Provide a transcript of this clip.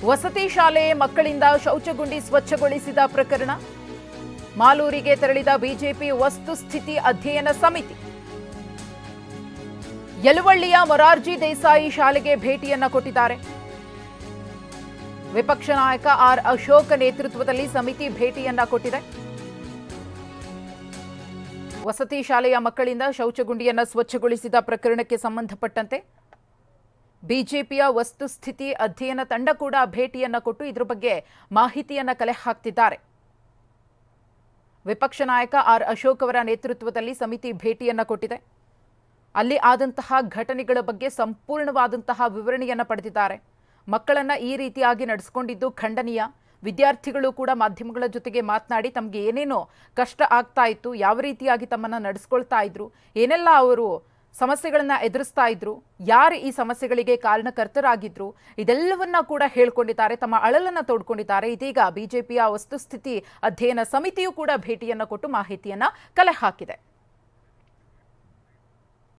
ವಸತಿ ಶಾಲೆ ಮಕ್ಕಳಿಂದ ಶೌಚಗುಂಡಿ ಸ್ವಚ್ಛಗೊಳಿಸಿದ ಪ್ರಕರಣ. ಮಾಲೂರಿಗೆ ತೆರಳಿದ ಬಿಜೆಪಿ ವಸ್ತುಸ್ಥಿತಿ ಅಧ್ಯಯನ ಸಮಿತಿ. ಯಲುವಳ್ಳಿಯ ಮೊರಾರ್ಜಿ ದೇಸಾಯಿ ಶಾಲೆಗೆ ಭೇಟಿಯನ್ನ ಕೊಟ್ಟಿದ್ದಾರೆ. ವಿಪಕ್ಷ ನಾಯಕ ಆರ್ ಅಶೋಕ್ ನೇತೃತ್ವದಲ್ಲಿ ಸಮಿತಿ ಭೇಟಿಯನ್ನ ಕೊಟ್ಟಿದೆ. ವಸತಿ ಶಾಲೆಯ ಮಕ್ಕಳಿಂದ ಶೌಚಗುಂಡಿಯನ್ನ ಸ್ವಚ್ಛಗೊಳಿಸಿದ ಪ್ರಕರಣಕ್ಕೆ ಸಂಬಂಧಪಟ್ಟಂತೆ ಬಿಜೆಪಿಯ ವಸ್ತುಸ್ಥಿತಿ ಅಧ್ಯಯನ ತಂಡ ಕೂಡ ಭೇಟಿಯನ್ನ ಕೊಟ್ಟು ಇದರ ಬಗ್ಗೆ ಮಾಹಿತಿಯನ್ನ ಕಲೆ ಹಾಕ್ತಿದ್ದಾರೆ. ವಿಪಕ್ಷ ನಾಯಕ ಆರ್ ಅಶೋಕ್ ಅವರ ನೇತೃತ್ವದಲ್ಲಿ ಸಮಿತಿ ಭೇಟಿಯನ್ನ ಕೊಟ್ಟಿದೆ. ಅಲ್ಲಿ ಆದಂತಹ ಘಟನೆಗಳ ಬಗ್ಗೆ ಸಂಪೂರ್ಣವಾದಂತಹ ವಿವರಣೆಯನ್ನ ಪಡೆದಿದ್ದಾರೆ. ಮಕ್ಕಳನ್ನ ಈ ರೀತಿಯಾಗಿ ನಡೆಸಿಕೊಂಡಿದ್ದು ಖಂಡನೀಯ. ವಿದ್ಯಾರ್ಥಿಗಳು ಕೂಡ ಮಾಧ್ಯಮಗಳ ಜೊತೆಗೆ ಮಾತನಾಡಿ ತಮಗೆ ಏನೇನೋ ಕಷ್ಟ ಆಗ್ತಾ ಇತ್ತು, ಯಾವ ರೀತಿಯಾಗಿ ತಮ್ಮನ್ನ ನಡೆಸ್ಕೊಳ್ತಾ ಇದ್ರು, ಏನೆಲ್ಲ ಅವರು ಸಮಸ್ಯೆಗಳನ್ನ ಎದುರಿಸ್ತಾ ಇದ್ರು, ಯಾರು ಈ ಸಮಸ್ಯೆಗಳಿಗೆ ಕಾರಣಕರ್ತರಾಗಿದ್ರು, ಇದೆಲ್ಲವನ್ನ ಕೂಡ ಹೇಳ್ಕೊಂಡಿದ್ದಾರೆ. ತಮ್ಮ ಅಳಲನ್ನ ತೋಡ್ಕೊಂಡಿದ್ದಾರೆ. ಇದೀಗ ಬಿಜೆಪಿಯ ವಸ್ತುಸ್ಥಿತಿ ಅಧ್ಯಯನ ಸಮಿತಿಯು ಕೂಡ ಭೇಟಿಯನ್ನ ಕೊಟ್ಟು ಮಾಹಿತಿಯನ್ನ ಕಲೆ ಹಾಕಿದೆ.